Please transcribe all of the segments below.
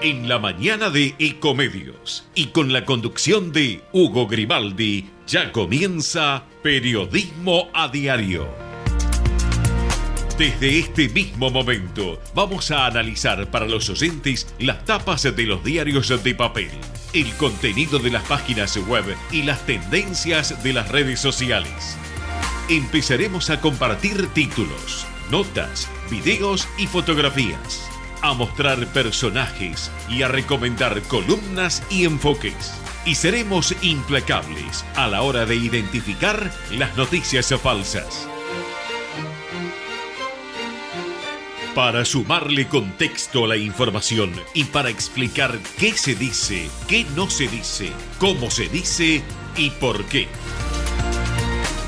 en la mañana de Ecomedios y con la conducción de Hugo Grimaldi, ya comienza Periodismo a Diario. Desde este mismo momento vamos a analizar para los oyentes las tapas de los diarios de papel, el contenido de las páginas web y las tendencias de las redes sociales. Empezaremos a compartir títulos, notas, videos y fotografías, a mostrar personajes y a recomendar columnas y enfoques. Y seremos implacables a la hora de identificar las noticias falsas. Para sumarle contexto a la información y para explicar qué se dice, qué no se dice, cómo se dice y por qué.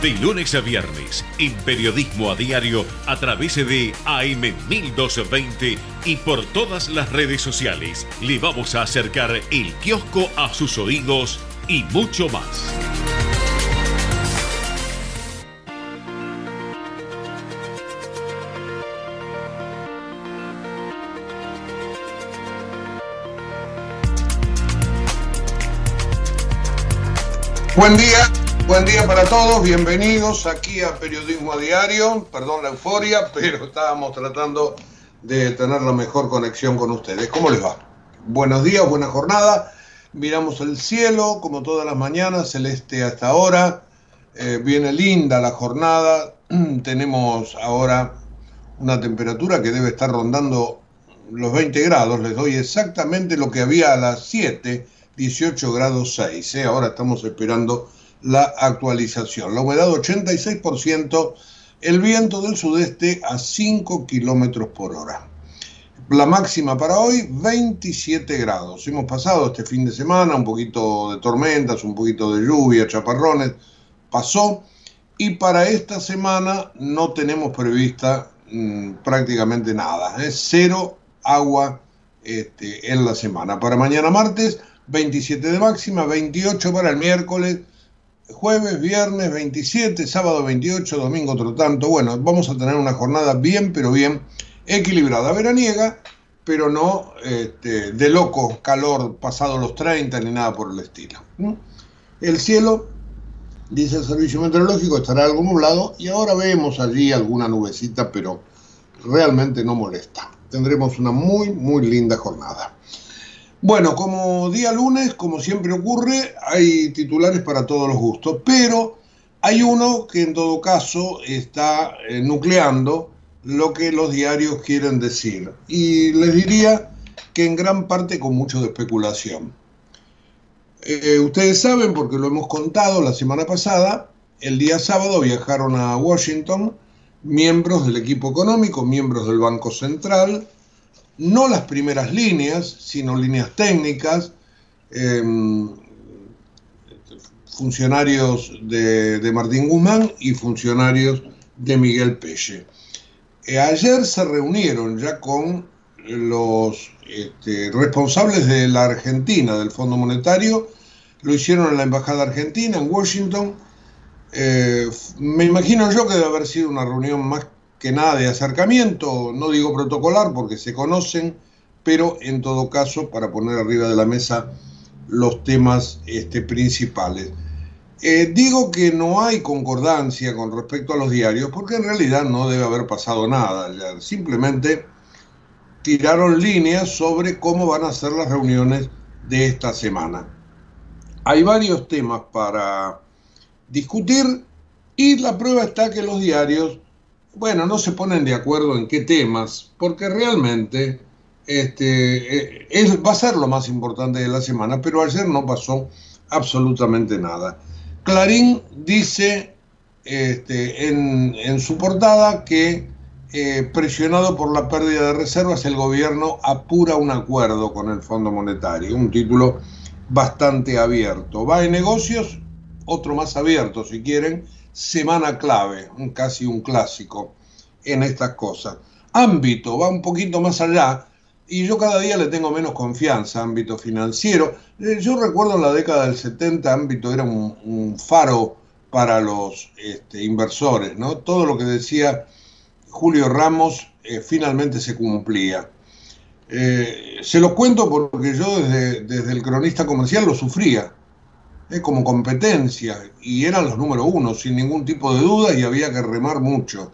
De lunes a viernes, en Periodismo a Diario, a través de AM 1220 y por todas las redes sociales, le vamos a acercar el kiosco a sus oídos y mucho más. Buen día para todos, bienvenidos aquí a Periodismo a Diario. Perdón la euforia, pero estábamos tratando de tener la mejor conexión con ustedes. ¿Cómo les va? Buenos días, buena jornada. Miramos el cielo, como todas las mañanas, celeste hasta ahora. Viene linda la jornada. Tenemos ahora una temperatura que debe estar rondando los 20 grados. Les doy exactamente lo que había a las 7, 18 grados 6. Ahora estamos esperando la actualización. La humedad 86%, el viento del sudeste a 5 kilómetros por hora. La máxima para hoy, 27 grados. Hemos pasado este fin de semana un poquito de tormentas, un poquito de lluvia, chaparrones, pasó. Y para esta semana no tenemos prevista prácticamente nada. Cero agua en la semana. Para mañana martes, 27 de máxima, 28 para el miércoles, jueves, viernes 27, sábado 28, domingo otro tanto. Bueno, vamos a tener una jornada bien, pero bien equilibrada, veraniega, pero no de loco calor pasado los 30 ni nada por el estilo. El cielo, dice el servicio meteorológico, estará algo nublado y ahora vemos allí alguna nubecita, pero realmente no molesta. Tendremos una muy, muy linda jornada. Bueno, como día lunes, como siempre ocurre, hay titulares para todos los gustos, pero hay uno que en todo caso está nucleando lo que los diarios quieren decir. Y les diría que en gran parte con mucho de especulación. Ustedes saben, porque lo hemos contado la semana pasada, el día sábado viajaron a Washington miembros del equipo económico, miembros del Banco Central, no las primeras líneas, sino líneas técnicas, funcionarios de Martín Guzmán y funcionarios de Miguel Pelle. Ayer se reunieron ya con los responsables de la Argentina, del Fondo Monetario, lo hicieron en la Embajada Argentina, en Washington. Me imagino yo que debe haber sido una reunión más que nada de acercamiento, no digo protocolar porque se conocen, pero en todo caso para poner arriba de la mesa los temas principales. Digo que no hay concordancia con respecto a los diarios porque en realidad no debe haber pasado nada, ya simplemente tiraron líneas sobre cómo van a ser las reuniones de esta semana. Hay varios temas para discutir y la prueba está que los diarios no se ponen de acuerdo en qué temas, porque realmente va a ser lo más importante de la semana, pero ayer no pasó absolutamente nada. Clarín dice en su portada que presionado por la pérdida de reservas, el gobierno apura un acuerdo con el Fondo Monetario, un título bastante abierto. Va en negocios, otro más abierto si quieren, semana clave, casi un clásico en estas cosas. Ámbito, va un poquito más allá, y yo cada día le tengo menos confianza a ámbito financiero. Yo recuerdo en la década del 70, ámbito era un faro para los inversores, ¿no? Todo lo que decía Julio Ramos finalmente se cumplía. Se los cuento porque yo desde el cronista comercial lo sufría, como competencia, y eran los número uno, sin ningún tipo de duda, y había que remar mucho.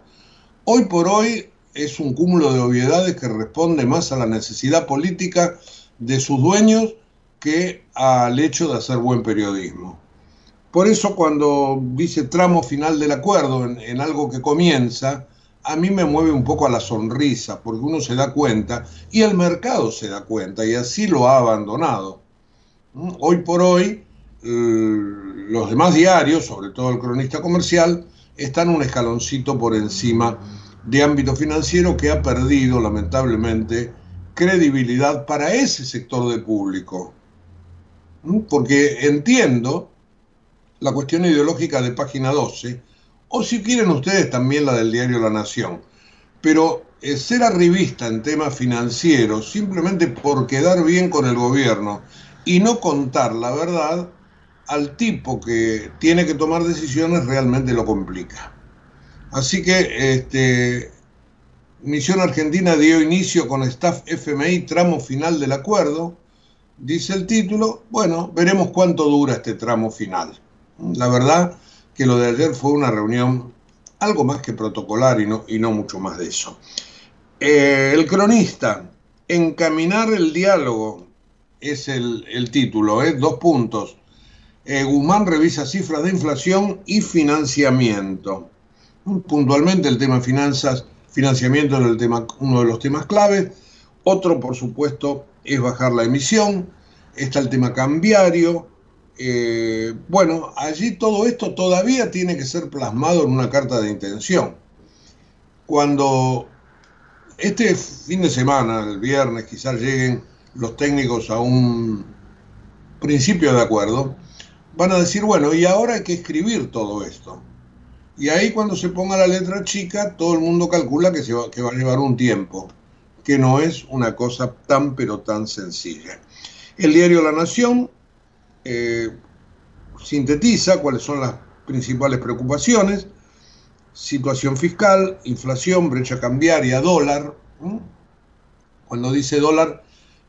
Hoy por hoy es un cúmulo de obviedades que responde más a la necesidad política de sus dueños que al hecho de hacer buen periodismo. Por eso cuando dice tramo final del acuerdo en algo que comienza, a mí me mueve un poco a la sonrisa, porque uno se da cuenta y el mercado se da cuenta y así lo ha abandonado. Hoy por hoy, los demás diarios, sobre todo el cronista comercial, están un escaloncito por encima de ámbito financiero que ha perdido, lamentablemente, credibilidad para ese sector de público. Porque entiendo la cuestión ideológica de página 12, o si quieren ustedes también la del diario La Nación. Pero ser arribista en temas financieros simplemente por quedar bien con el gobierno y no contar la verdad, al tipo que tiene que tomar decisiones realmente lo complica. Así que Misión Argentina dio inicio con Staff FMI, tramo final del acuerdo, dice el título. Bueno, veremos cuánto dura este tramo final. La verdad que lo de ayer fue una reunión algo más que protocolar y no mucho más de eso. El cronista, encaminar el diálogo, es el título, 2 puntos. Guzmán revisa cifras de inflación y financiamiento. Puntualmente el tema finanzas, financiamiento es uno de los temas claves. Otro, por supuesto, es bajar la emisión. Está el tema cambiario. Bueno, allí todo esto todavía tiene que ser plasmado en una carta de intención. Cuando este fin de semana, el viernes, quizás lleguen los técnicos a un principio de acuerdo, van a decir, bueno, y ahora hay que escribir todo esto. Y ahí cuando se ponga la letra chica, todo el mundo calcula que va a llevar un tiempo, que no es una cosa tan pero tan sencilla. El diario La Nación sintetiza cuáles son las principales preocupaciones: situación fiscal, inflación, brecha cambiaria, dólar. Cuando dice dólar,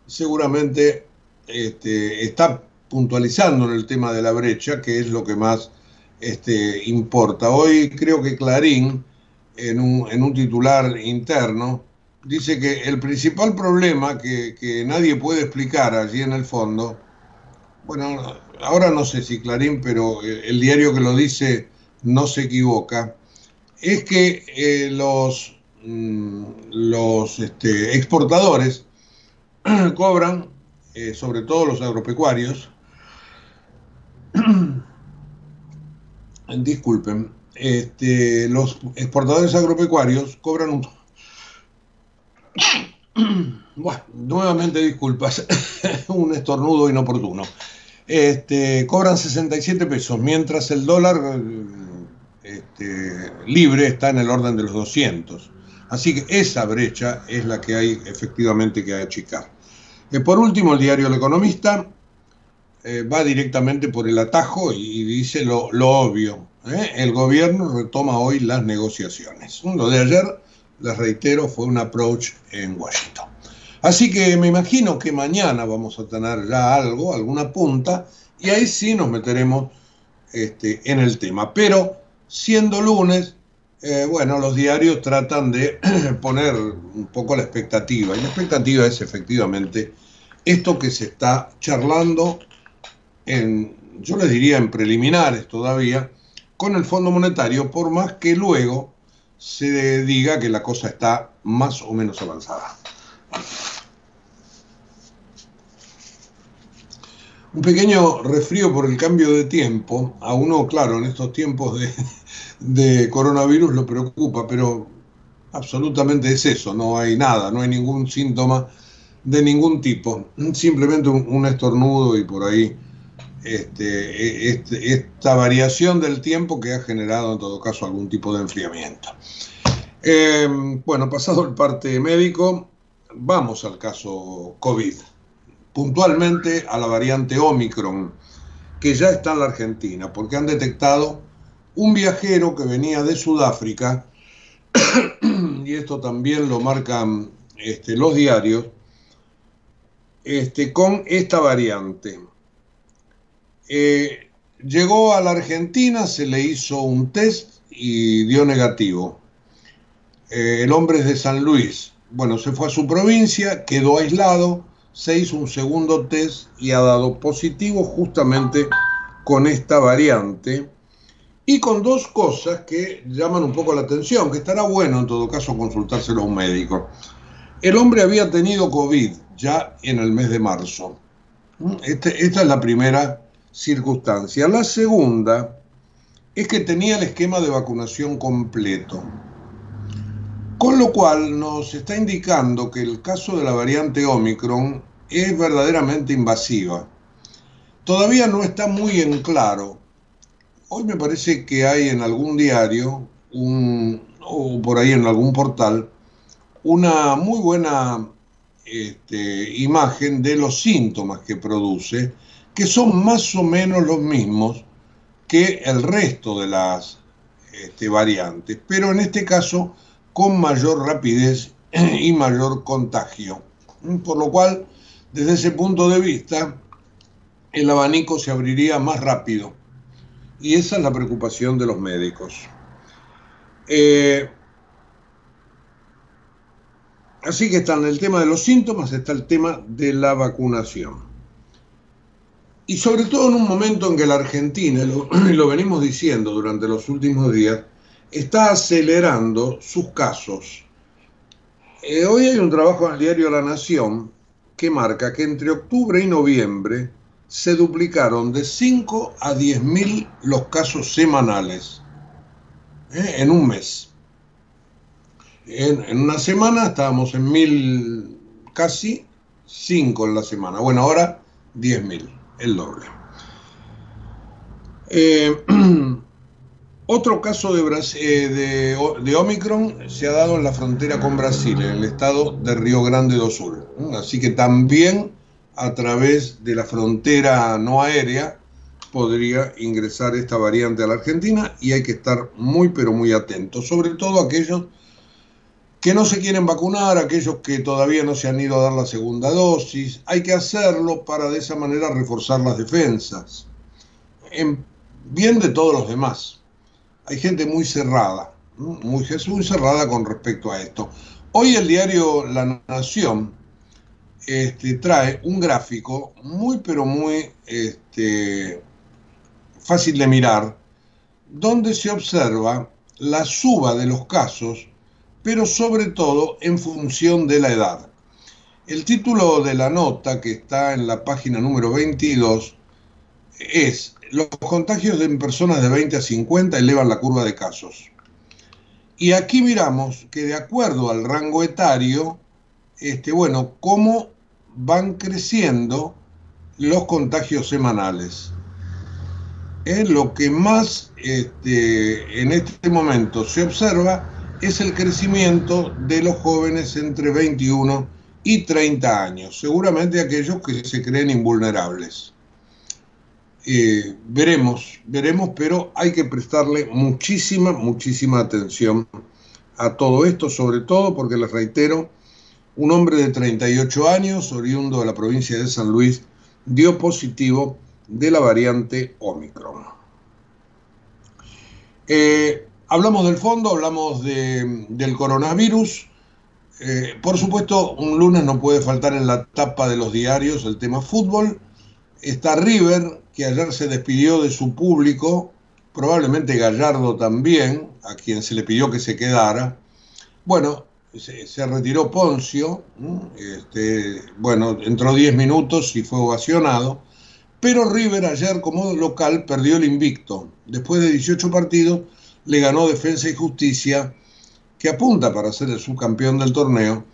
seguramente está puntualizando en el tema de la brecha, que es lo que más importa. Hoy creo que Clarín, en un titular interno, dice que el principal problema que nadie puede explicar allí en el fondo, bueno, ahora no sé si Clarín, pero el diario que lo dice no se equivoca, es que los exportadores cobran, sobre todo los agropecuarios, disculpen, los exportadores agropecuarios cobran bueno, nuevamente disculpas, un estornudo inoportuno. Cobran 67 pesos, mientras el dólar libre está en el orden de los 200. Así que esa brecha es la que hay efectivamente que achicar. Por último, el diario El Economista va directamente por el atajo y dice lo obvio. El gobierno retoma hoy las negociaciones. Lo de ayer, les reitero, fue un approach en Washington. Así que me imagino que mañana vamos a tener ya algo, alguna punta, y ahí sí nos meteremos en el tema. Pero siendo lunes, bueno, los diarios tratan de poner un poco la expectativa, y la expectativa es efectivamente esto que se está charlando yo les diría en preliminares todavía, con el Fondo Monetario, por más que luego se diga que la cosa está más o menos avanzada. Un pequeño resfrío por el cambio de tiempo. A uno, claro, en estos tiempos de coronavirus lo preocupa, pero absolutamente es eso, no hay nada, no hay ningún síntoma de ningún tipo, simplemente un estornudo y por ahí esta variación del tiempo que ha generado en todo caso algún tipo de enfriamiento. Bueno, pasado el parte médico, vamos al caso COVID, puntualmente a la variante Omicron, que ya está en la Argentina, porque han detectado un viajero que venía de Sudáfrica, y esto también lo marcan los diarios, con esta variante. Llegó a la Argentina, se le hizo un test y dio negativo. El hombre es de San Luis. Bueno, se fue a su provincia, quedó aislado, se hizo un segundo test y ha dado positivo justamente con esta variante y con dos cosas que llaman un poco la atención, que estará bueno en todo caso consultárselo a un médico. El hombre había tenido COVID ya en el mes de marzo. Esta es la primera circunstancia. La segunda es que tenía el esquema de vacunación completo. Con lo cual nos está indicando que el caso de la variante Omicron es verdaderamente invasiva. Todavía no está muy en claro. Hoy me parece que hay en algún diario, o por ahí en algún portal, una muy buena imagen de los síntomas que produce, que son más o menos los mismos que el resto de las variantes, pero en este caso con mayor rapidez y mayor contagio. Por lo cual, desde ese punto de vista, el abanico se abriría más rápido. Y esa es la preocupación de los médicos. Así que está en el tema de los síntomas, está el tema de la vacunación. Y sobre todo en un momento en que la Argentina, lo venimos diciendo durante los últimos días, está acelerando sus casos. Hoy hay un trabajo en el diario La Nación que marca que entre octubre y noviembre se duplicaron de 5 a 10.000 los casos semanales en un mes. En una semana estábamos en 1.000, casi 5 en la semana. Bueno, ahora 10.000, el doble. Otro caso de Omicron se ha dado en la frontera con Brasil, en el estado de Río Grande do Sul. Así que también a través de la frontera no aérea podría ingresar esta variante a la Argentina y hay que estar muy pero muy atentos, sobre todo aquellos que no se quieren vacunar, aquellos que todavía no se han ido a dar la segunda dosis. Hay que hacerlo para de esa manera reforzar las defensas, en bien de todos los demás. Hay gente muy cerrada, muy cerrada con respecto a esto. Hoy el diario La Nación trae un gráfico muy pero muy fácil de mirar, donde se observa la suba de los casos, pero sobre todo en función de la edad. El título de la nota, que está en la página número 22, es: los contagios en personas de 20 a 50 elevan la curva de casos. Y aquí miramos que de acuerdo al rango etario, cómo van creciendo los contagios semanales. Lo que más en este momento se observa es el crecimiento de los jóvenes entre 21 y 30 años, seguramente aquellos que se creen invulnerables. Veremos, pero hay que prestarle muchísima atención a todo esto, sobre todo porque, les reitero, un hombre de 38 años, oriundo de la provincia de San Luis, dio positivo de la variante Omicron. Hablamos del fondo, hablamos del coronavirus. Por supuesto, un lunes no puede faltar en la tapa de los diarios el tema fútbol. Está River, que ayer se despidió de su público, probablemente Gallardo también, a quien se le pidió que se quedara. Bueno, se retiró Poncio, entró 10 minutos y fue ovacionado, pero River ayer como local perdió el invicto. Después de 18 partidos le ganó Defensa y Justicia, que apunta para ser el subcampeón del torneo.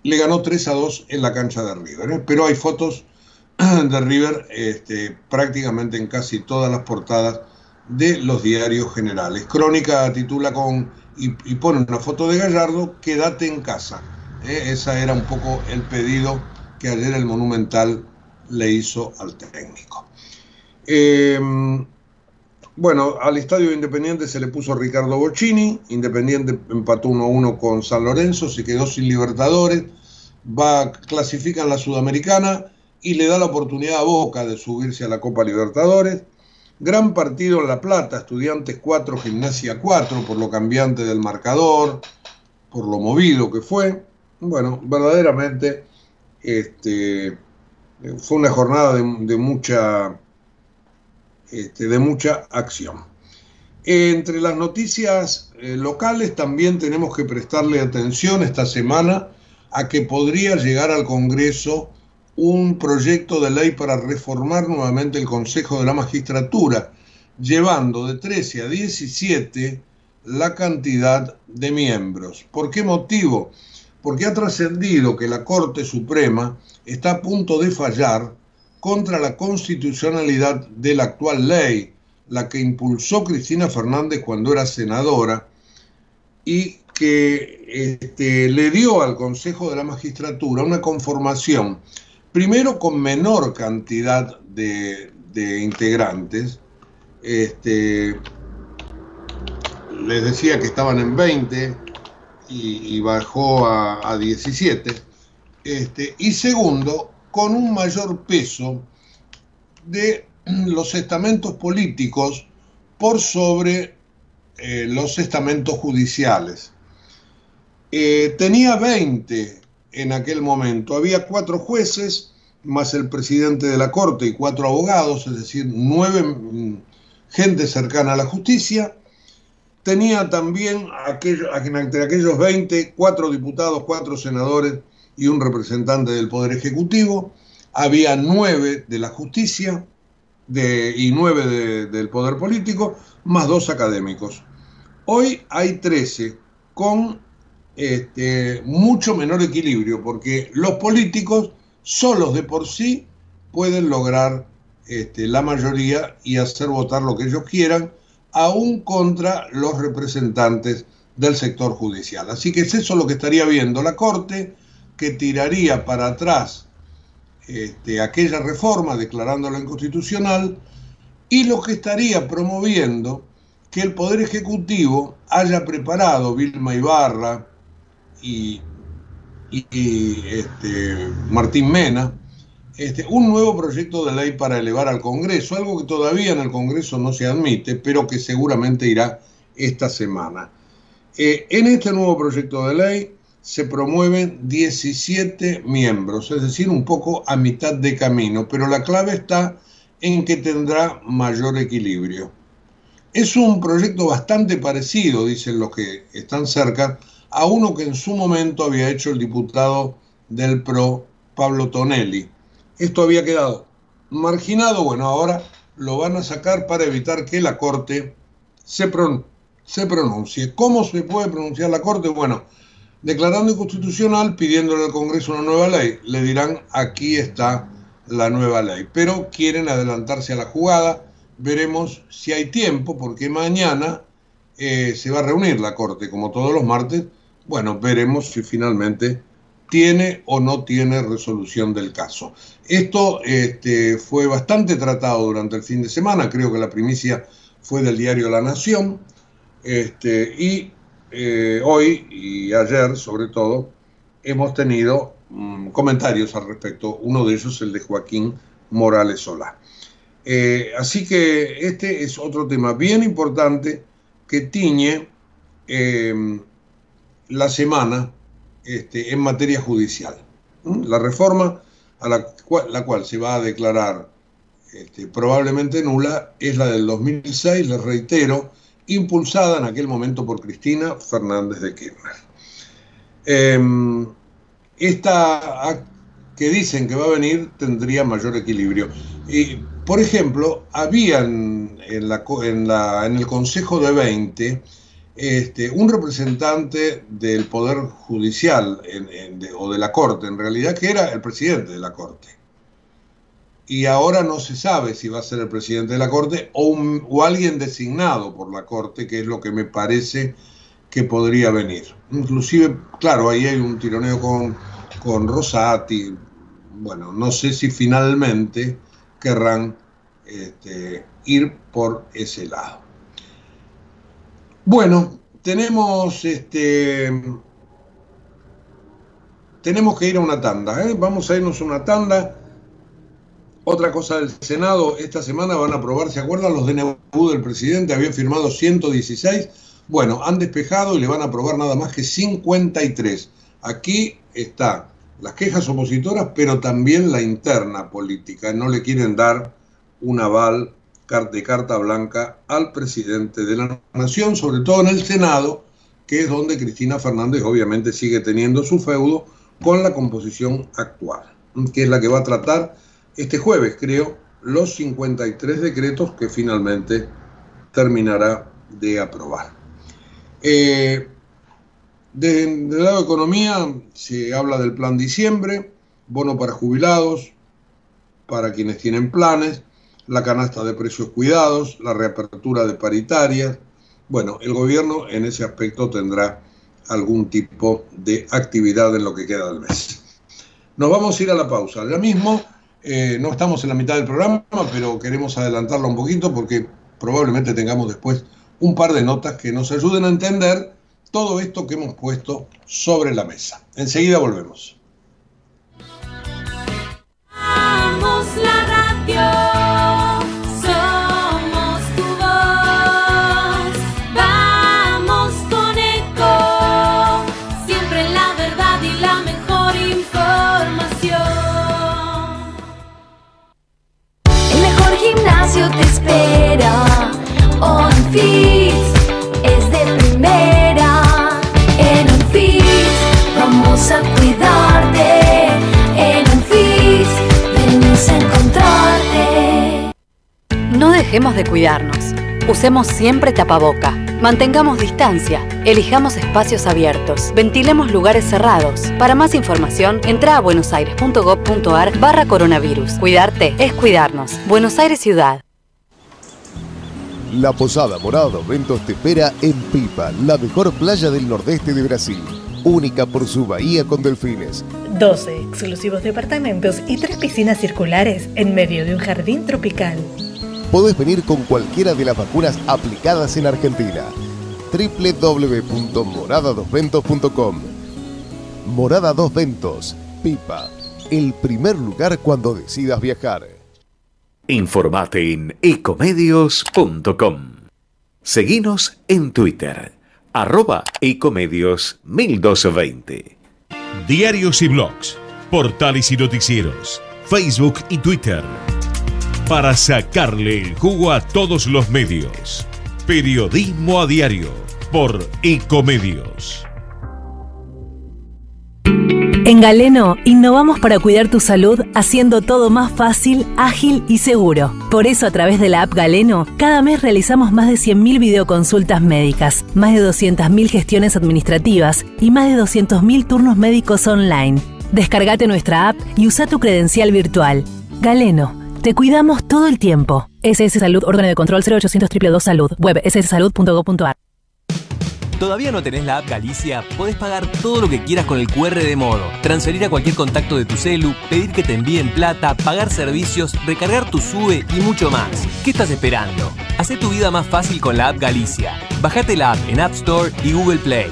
Le ganó 3-2 en la cancha de River, pero hay fotos de River prácticamente en casi todas las portadas de los diarios generales. Crónica titula y pone una foto de Gallardo: quédate en casa. Esa era un poco el pedido que ayer el Monumental le hizo al técnico. Al Estadio Independiente se le puso Ricardo Bocchini. Independiente empató 1-1 con San Lorenzo, se quedó sin Libertadores. clasifica en la Sudamericana y le da la oportunidad a Boca de subirse a la Copa Libertadores. Gran partido en La Plata, Estudiantes 4, Gimnasia 4, por lo cambiante del marcador, por lo movido que fue. Bueno, verdaderamente fue una jornada de mucha acción. Entre las noticias locales también tenemos que prestarle atención esta semana a que podría llegar al Congreso un proyecto de ley para reformar nuevamente el Consejo de la Magistratura, llevando de 13 a 17 la cantidad de miembros. ¿Por qué motivo? Porque ha trascendido que la Corte Suprema está a punto de fallar contra la constitucionalidad de la actual ley, la que impulsó Cristina Fernández cuando era senadora y que le dio al Consejo de la Magistratura una conformación, primero con menor cantidad de integrantes. Les decía que estaban en 20 y bajó a 17. Y segundo, con un mayor peso de los estamentos políticos por sobre los estamentos judiciales. Tenía 20 en aquel momento, había 4 jueces, más el presidente de la Corte y 4 abogados, es decir, 9 gente cercana a la justicia. Tenía también entre aquellos 20, 4 diputados, 4 senadores y un representante del Poder Ejecutivo. Había 9 de la justicia y 9 del Poder Político, más 2 académicos. Hoy hay 13, con mucho menor equilibrio, porque los políticos solos de por sí pueden lograr la mayoría y hacer votar lo que ellos quieran, aún contra los representantes del sector judicial. Así que es eso lo que estaría viendo la Corte, que tiraría para atrás aquella reforma declarándola inconstitucional, y lo que estaría promoviendo que el Poder Ejecutivo haya preparado, Vilma Ibarra y Martín Mena, un nuevo proyecto de ley para elevar al Congreso, algo que todavía en el Congreso no se admite, pero que seguramente irá esta semana. En este nuevo proyecto de ley se promueven 17 miembros, es decir, un poco a mitad de camino, pero la clave está en que tendrá mayor equilibrio. Es un proyecto bastante parecido, dicen los que están cerca, a uno que en su momento había hecho el diputado del PRO, Pablo Tonelli. Esto había quedado marginado, bueno, ahora lo van a sacar para evitar que la Corte se pronuncie. ¿Cómo se puede pronunciar la Corte? Bueno, declarando inconstitucional, pidiéndole al Congreso una nueva ley. Le dirán, aquí está la nueva ley. Pero quieren adelantarse a la jugada. Veremos si hay tiempo, porque mañana se va a reunir la Corte, como todos los martes. Bueno, veremos si finalmente tiene o no tiene resolución del caso. Esto fue bastante tratado durante el fin de semana. Creo que la primicia fue del diario La Nación. Hoy y ayer, sobre todo, hemos tenido comentarios al respecto. Uno de ellos, el de Joaquín Morales Solá. Así que este es otro tema bien importante que tiñe la semana en materia judicial. La reforma a la cual se va a declarar probablemente nula es la del 2006, les reitero, impulsada en aquel momento por Cristina Fernández de Kirchner. Esta que dicen que va a venir tendría mayor equilibrio. Por ejemplo, habían en el Consejo de 20 un representante del Poder Judicial o de la Corte, en realidad, que era el presidente de la Corte. Y ahora no se sabe si va a ser el presidente de la Corte o alguien designado por la Corte, que es lo que me parece que podría venir. Inclusive, claro, ahí hay un tironeo con Rosati. Bueno, no sé si finalmente querrán ir por ese lado. Bueno, tenemos tenemos que ir a una tanda, ¿eh? Vamos a irnos a una tanda. Otra cosa del Senado, esta semana van a aprobar, ¿se acuerdan los DNU del presidente? Habían firmado 116. Bueno, han despejado y le van a aprobar nada más que 53. Aquí está las quejas opositoras, pero también la interna política. No le quieren dar un aval de carta blanca al presidente de la Nación, sobre todo en el Senado, que es donde Cristina Fernández obviamente sigue teniendo su feudo con la composición actual, que es la que va a tratar este jueves, creo, los 53 decretos que finalmente terminará de aprobar. Desde el lado de economía se habla del plan diciembre, bono para jubilados, para quienes tienen planes, la canasta de precios cuidados, la reapertura de paritarias. Bueno, el gobierno en ese aspecto tendrá algún tipo de actividad en lo que queda del mes. Nos vamos a ir a la pausa. Ya mismo, no estamos en la mitad del programa, pero queremos adelantarlo un poquito porque probablemente tengamos después un par de notas que nos ayuden a entender todo esto que hemos puesto sobre la mesa. Enseguida volvemos. Vamos la radio, somos tu voz, vamos con Eco, siempre la verdad y la mejor información. El mejor gimnasio te espera, OnFit es de primera, en OnFit vamos a cuidarte, en OnFit venimos a encontrarte. No dejemos de cuidarnos. Usemos siempre tapaboca. Mantengamos distancia. Elijamos espacios abiertos. Ventilemos lugares cerrados. Para más información, entra a buenosaires.gov.ar/coronavirus. Cuidarte es cuidarnos. Buenos Aires Ciudad. La Posada Morada dos Ventos te espera en Pipa, la mejor playa del nordeste de Brasil. Única por su bahía con delfines. 12 exclusivos departamentos y 3 piscinas circulares en medio de un jardín tropical. Podés venir con cualquiera de las vacunas aplicadas en Argentina. www.moradadosventos.com. Morada Dos Ventos, Pipa, el primer lugar cuando decidas viajar. Informate en ecomedios.com. Seguinos en Twitter, @ecomedios1220. Diarios y blogs, portales y noticieros, Facebook y Twitter. Para sacarle el jugo a todos los medios. Periodismo a diario por Ecomedios. En Galeno, innovamos para cuidar tu salud haciendo todo más fácil, ágil y seguro. Por eso, a través de la app Galeno, cada mes realizamos más de 100.000 videoconsultas médicas, más de 200.000 gestiones administrativas y más de 200.000 turnos médicos online. Descargate nuestra app y usa tu credencial virtual. Galeno, te cuidamos todo el tiempo. SS Salud, órgano de control 0800 222 Salud, web sssalud.gov.ar. ¿Todavía no tenés la app Galicia? Podés pagar todo lo que quieras con el QR de Modo, transferir a cualquier contacto de tu celu, pedir que te envíen plata, pagar servicios, recargar tu SUBE y mucho más. ¿Qué estás esperando? Hacé tu vida más fácil con la app Galicia. Bajate la app en App Store y Google Play.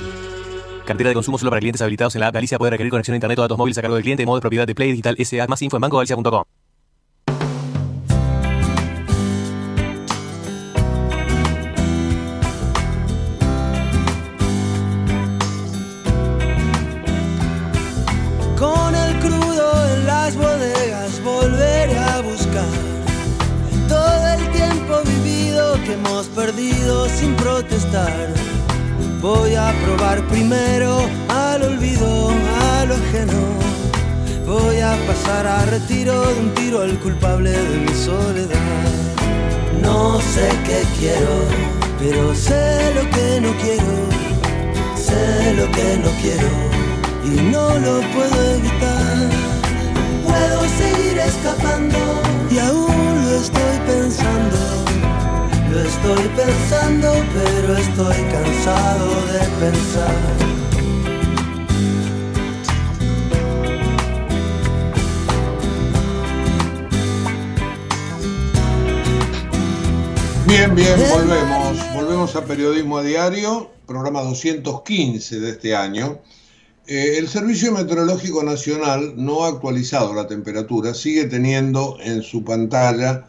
Cartera de consumo solo para clientes habilitados en la app Galicia. Puede requerir conexión a internet o datos móviles a cargo del cliente. Modo de propiedad de Play Digital S.A. Más info en bancogalicia.com. Con el crudo en las bodegas volveré a buscar todo el tiempo vivido que hemos perdido sin protestar. Voy a probar primero al olvido, a lo ajeno. Voy a pasar a retiro de un tiro al culpable de mi soledad. No sé qué quiero, pero sé lo que no quiero. Sé lo que no quiero y no lo puedo evitar. Puedo seguir escapando y aún lo estoy pensando. Lo estoy pensando, pero estoy cansado de pensar. Bien, volvemos a Periodismo a Diario, programa 215 de este año. El Servicio Meteorológico Nacional no ha actualizado la temperatura, sigue teniendo en su pantalla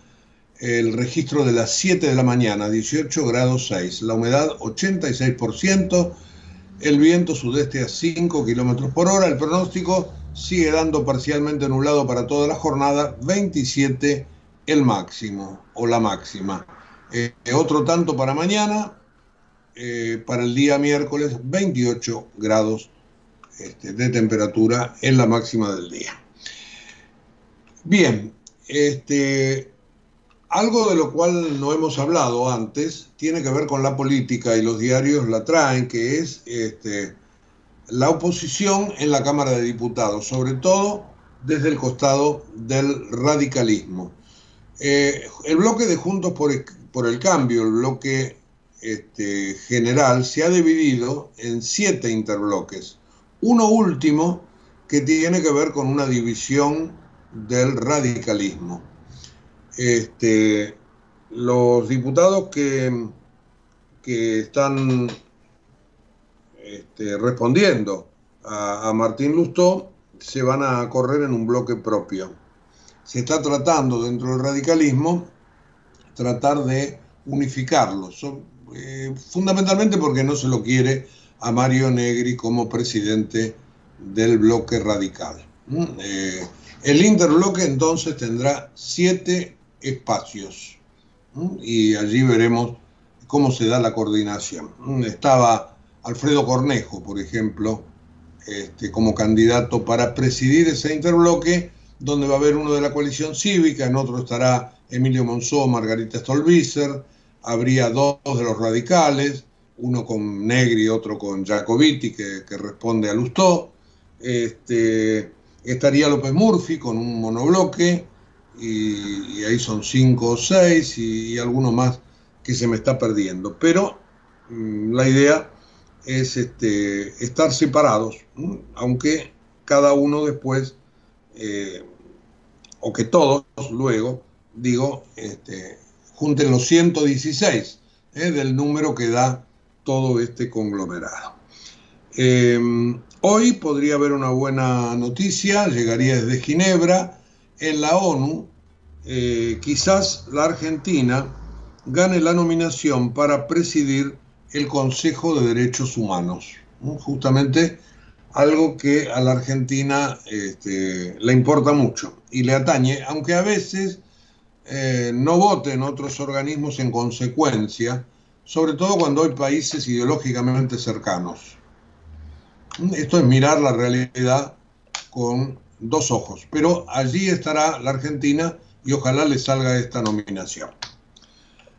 el registro de las 7 de la mañana, 18 grados 6, la humedad 86%, el viento sudeste a 5 kilómetros por hora, el pronóstico sigue dando parcialmente nublado para toda la jornada, 27 el máximo o la máxima. Otro tanto para mañana, para el día miércoles, 28 grados de temperatura en la máxima del día. Bien, algo de lo cual no hemos hablado antes tiene que ver con la política y los diarios la traen, que es la oposición en la Cámara de Diputados, sobre todo desde el costado del radicalismo. El bloque de Juntos por el Cambio, el bloque general, se ha dividido en 7 interbloques. Uno último que tiene que ver con una división del radicalismo. Los diputados que están respondiendo a Martín Lustó se van a correr en un bloque propio. Se está tratando dentro del radicalismo tratar de unificarlos, fundamentalmente porque no se lo quiere a Mario Negri como presidente del bloque radical. El interbloque entonces tendrá 7 espacios y allí veremos cómo se da la coordinación. Estaba Alfredo Cornejo, por ejemplo, como candidato para presidir ese interbloque, donde va a haber uno de la coalición cívica, en otro estará Emilio Monzó, Margarita Stolbizer, habría 2 de los radicales, uno con Negri y otro con Jacobiti, que responde a Lustó. Estaría López Murphy con un monobloque, y ahí son 5 o 6, y alguno más que se me está perdiendo. Pero la idea es estar separados, aunque cada uno después, o que todos luego, junten los 116 del número que da todo este conglomerado. Hoy podría haber una buena noticia, llegaría desde Ginebra. En la ONU, quizás la Argentina gane la nominación para presidir el Consejo de Derechos Humanos, ¿no? Justamente algo que a la Argentina le importa mucho y le atañe, aunque a veces no voten otros organismos en consecuencia, sobre todo cuando hay países ideológicamente cercanos. Esto es mirar la realidad con 2 ojos, pero allí estará la Argentina y ojalá le salga esta nominación.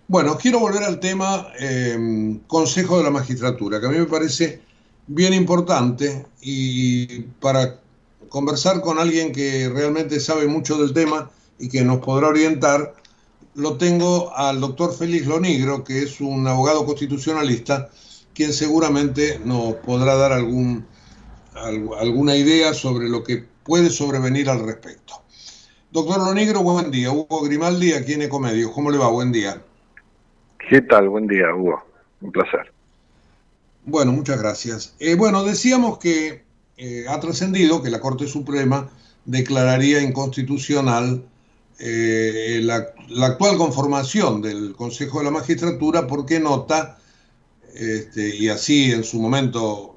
Bueno, quiero volver al tema Consejo de la Magistratura, que a mí me parece bien importante, y para conversar con alguien que realmente sabe mucho del tema y que nos podrá orientar, lo tengo al doctor Félix Lonigro, que es un abogado constitucionalista, quien seguramente nos podrá dar alguna idea sobre lo que puede sobrevenir al respecto. Doctor Lonigro, buen día. Hugo Grimaldi, aquí en Ecomedios. ¿Cómo le va? Buen día. ¿Qué tal? Buen día, Hugo. Un placer. Bueno, muchas gracias. Bueno, decíamos que ha trascendido que la Corte Suprema declararía inconstitucional la actual conformación del Consejo de la Magistratura, porque nota, y así en su momento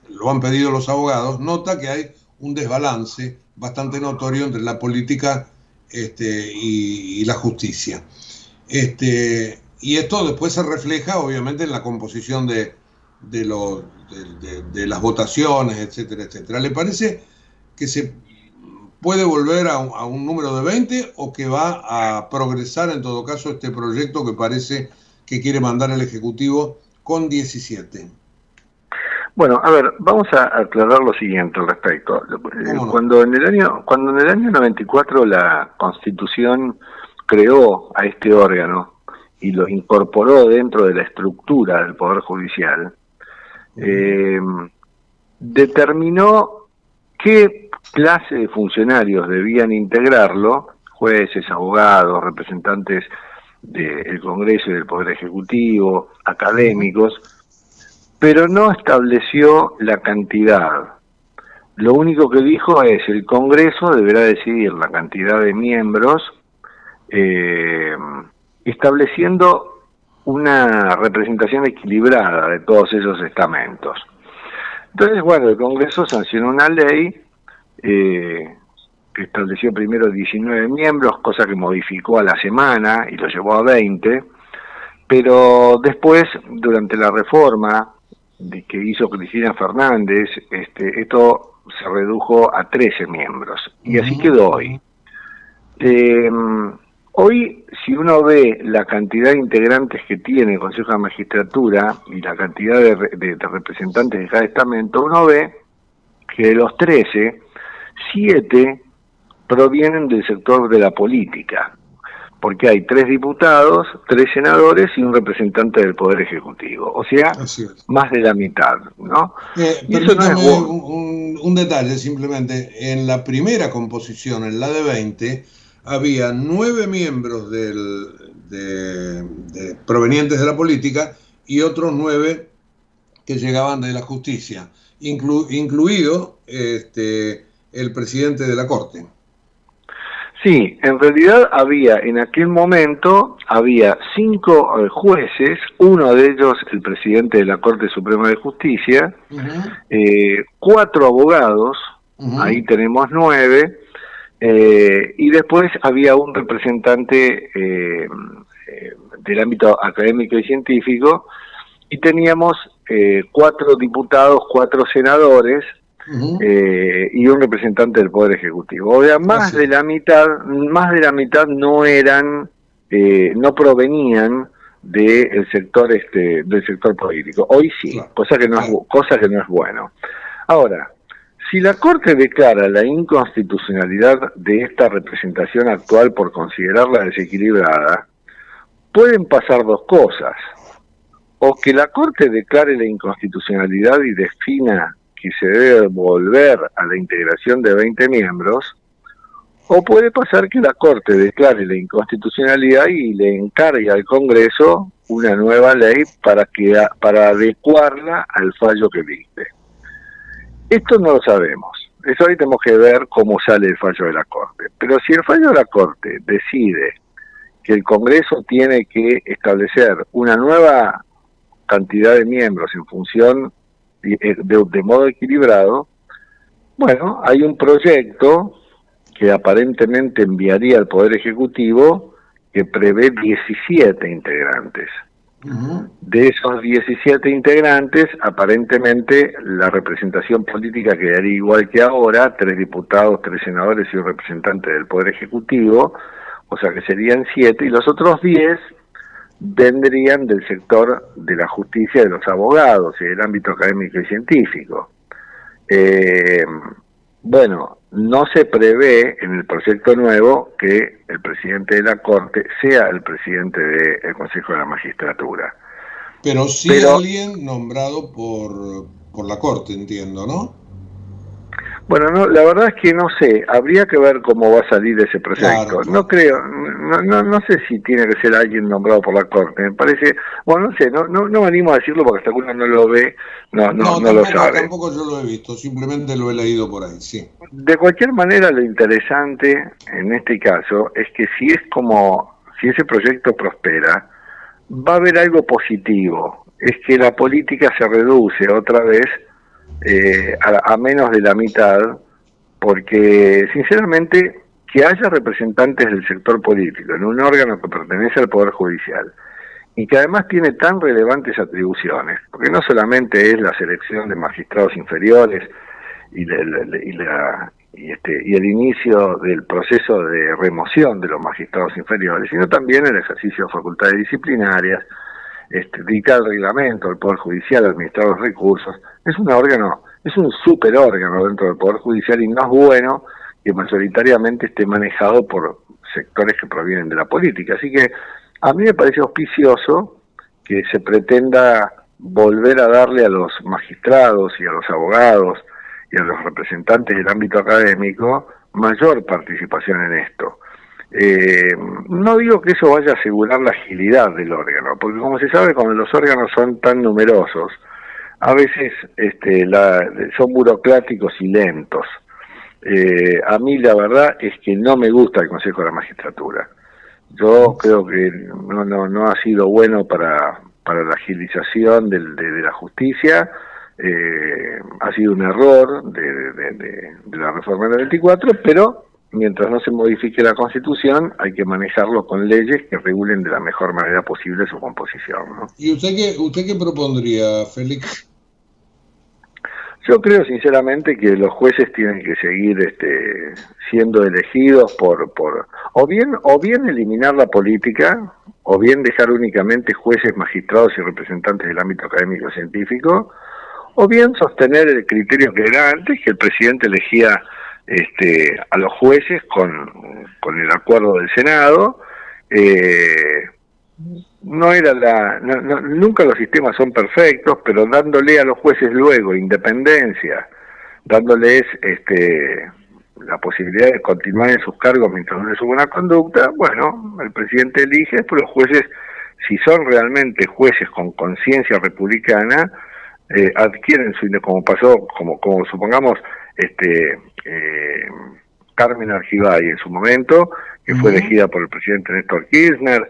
lo han pedido los abogados, nota que hay un desbalance bastante notorio entre la política y la justicia. Y esto después se refleja obviamente en la composición de las votaciones, etcétera, etcétera. ¿Le parece que se puede volver a un número de 20 o que va a progresar en todo caso este proyecto que parece que quiere mandar el Ejecutivo con 17? Bueno, a ver, vamos a aclarar lo siguiente al respecto. No? Cuando en el año 94 la Constitución creó a este órgano y lo incorporó dentro de la estructura del Poder Judicial, determinó qué clase de funcionarios debían integrarlo: jueces, abogados, representantes del Congreso y del Poder Ejecutivo, académicos, pero no estableció la cantidad. Lo único que dijo es: el Congreso deberá decidir la cantidad de miembros, estableciendo una representación equilibrada de todos esos estamentos. Entonces, bueno, el Congreso sancionó una ley que estableció primero 19 miembros, cosa que modificó a la semana y lo llevó a 20, pero después, durante la reforma que hizo Cristina Fernández, esto se redujo a 13 miembros, y así quedó hoy. Hoy, si uno ve la cantidad de integrantes que tiene el Consejo de la Magistratura y la cantidad de representantes de cada estamento, uno ve que de los 13, 7 provienen del sector de la política, porque hay 3 diputados, 3 senadores y un representante del Poder Ejecutivo, o sea, más de la mitad, ¿no? Permítame un detalle simplemente. En la primera composición, en la de 20, había 9 miembros provenientes de la política y otros 9 que llegaban de la justicia, incluido el presidente de la Corte. Sí, en realidad en aquel momento había 5 jueces, uno de ellos el presidente de la Corte Suprema de Justicia, 4 abogados, ahí tenemos 9, y después había un representante del ámbito académico y científico, y teníamos 4 diputados, 4 senadores, y un representante del Poder Ejecutivo. O sea, más de la mitad no eran, no provenían del sector político. Hoy sí, cosa que no es bueno. Ahora, si la Corte declara la inconstitucionalidad de esta representación actual por considerarla desequilibrada, pueden pasar 2 cosas: o que la Corte declare la inconstitucionalidad y defina que se debe volver a la integración de 20 miembros, o puede pasar que la Corte declare la inconstitucionalidad y le encargue al Congreso una nueva ley para adecuarla al fallo que dicte. Esto no lo sabemos. Eso ahí tenemos que ver cómo sale el fallo de la Corte. Pero si el fallo de la Corte decide que el Congreso tiene que establecer una nueva cantidad de miembros en función de modo equilibrado, bueno, hay un proyecto que aparentemente enviaría al Poder Ejecutivo que prevé 17 integrantes. De esos 17 integrantes, aparentemente la representación política quedaría igual que ahora: 3 diputados, 3 senadores y un representante del Poder Ejecutivo, o sea que serían 7, y los otros 10 vendrían del sector de la justicia, de los abogados y del ámbito académico y científico. Bueno, no se prevé en el proyecto nuevo que el presidente de la Corte sea el presidente del Consejo de la Magistratura. Pero alguien nombrado por la Corte, entiendo, ¿no? Bueno, no, la verdad es que no sé, habría que ver cómo va a salir ese proyecto. Claro. No creo, no sé si tiene que ser alguien nombrado por la Corte. Me parece, bueno, no sé, no me animo a decirlo porque hasta que uno no lo ve, no lo sabe. Tampoco yo lo he visto, simplemente lo he leído por ahí, sí. De cualquier manera, lo interesante en este caso es que si ese proyecto prospera, va a haber algo positivo, es que la política se reduce otra vez a menos de la mitad, porque sinceramente que haya representantes del sector político en un órgano que pertenece al Poder Judicial y que además tiene tan relevantes atribuciones, porque no solamente es la selección de magistrados inferiores y el inicio del proceso de remoción de los magistrados inferiores, sino también el ejercicio de facultades disciplinarias, dictar el reglamento del Poder Judicial, administrar los recursos. Es un super órgano dentro del Poder Judicial, y no es bueno que mayoritariamente esté manejado por sectores que provienen de la política. Así que a mí me parece auspicioso que se pretenda volver a darle a los magistrados y a los abogados y a los representantes del ámbito académico mayor participación en esto. No digo que eso vaya a asegurar la agilidad del órgano, porque como se sabe, cuando los órganos son tan numerosos, a veces son burocráticos y lentos. A mí la verdad es que no me gusta el Consejo de la Magistratura. Yo creo que no ha sido bueno para la agilización de la justicia. Ha sido un error de la reforma del 24, pero mientras no se modifique la Constitución hay que manejarlo con leyes que regulen de la mejor manera posible su composición, ¿no? ¿Y usted qué propondría, Félix? Yo creo sinceramente que los jueces tienen que seguir siendo elegidos por o bien eliminar la política, o bien dejar únicamente jueces, magistrados y representantes del ámbito académico científico, o bien sostener el criterio que era antes, que el presidente elegía a los jueces con el acuerdo del Senado. Nunca los sistemas son perfectos, pero dándole a los jueces luego independencia, dándoles la posibilidad de continuar en sus cargos mientras no les hubo una conducta, bueno, el presidente elige, pero los jueces, si son realmente jueces con conciencia republicana, adquieren como pasó, como supongamos, Carmen Argibay en su momento, que fue elegida por el presidente Néstor Kirchner,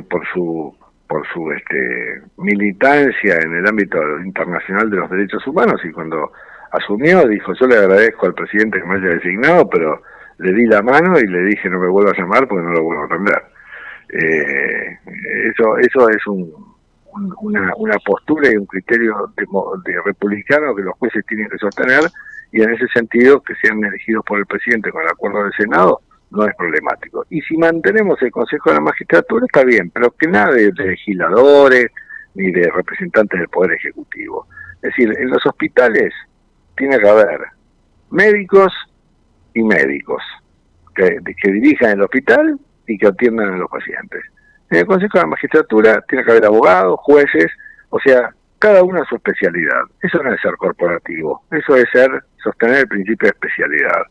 por su militancia en el ámbito internacional de los derechos humanos, y cuando asumió dijo: yo le agradezco al presidente que me haya designado, pero le di la mano y le dije no me vuelva a llamar porque no lo vuelvo a atender. Eso es una postura y un criterio de republicano que los jueces tienen que sostener, y en ese sentido que sean elegidos por el presidente con el acuerdo del Senado no es problemático. Y si mantenemos el Consejo de la Magistratura está bien, pero que nada de legisladores ni de representantes del Poder Ejecutivo. Es decir, en los hospitales tiene que haber médicos y médicos que dirijan el hospital y que atiendan a los pacientes. En el Consejo de la Magistratura tiene que haber abogados, jueces, o sea, cada uno a su especialidad. Eso no es ser corporativo, eso es sostener el principio de especialidad.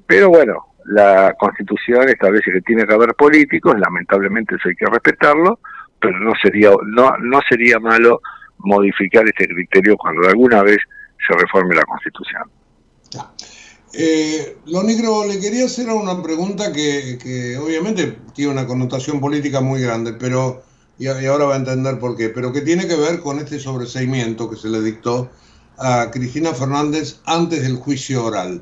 Pero bueno, la Constitución establece que tiene que haber políticos, lamentablemente eso hay que respetarlo, pero no sería malo modificar este criterio cuando alguna vez se reforme la Constitución. Lo Negro, le quería hacer una pregunta que obviamente tiene una connotación política muy grande, pero y ahora va a entender por qué, pero que tiene que ver con este sobreseimiento que se le dictó a Cristina Fernández antes del juicio oral.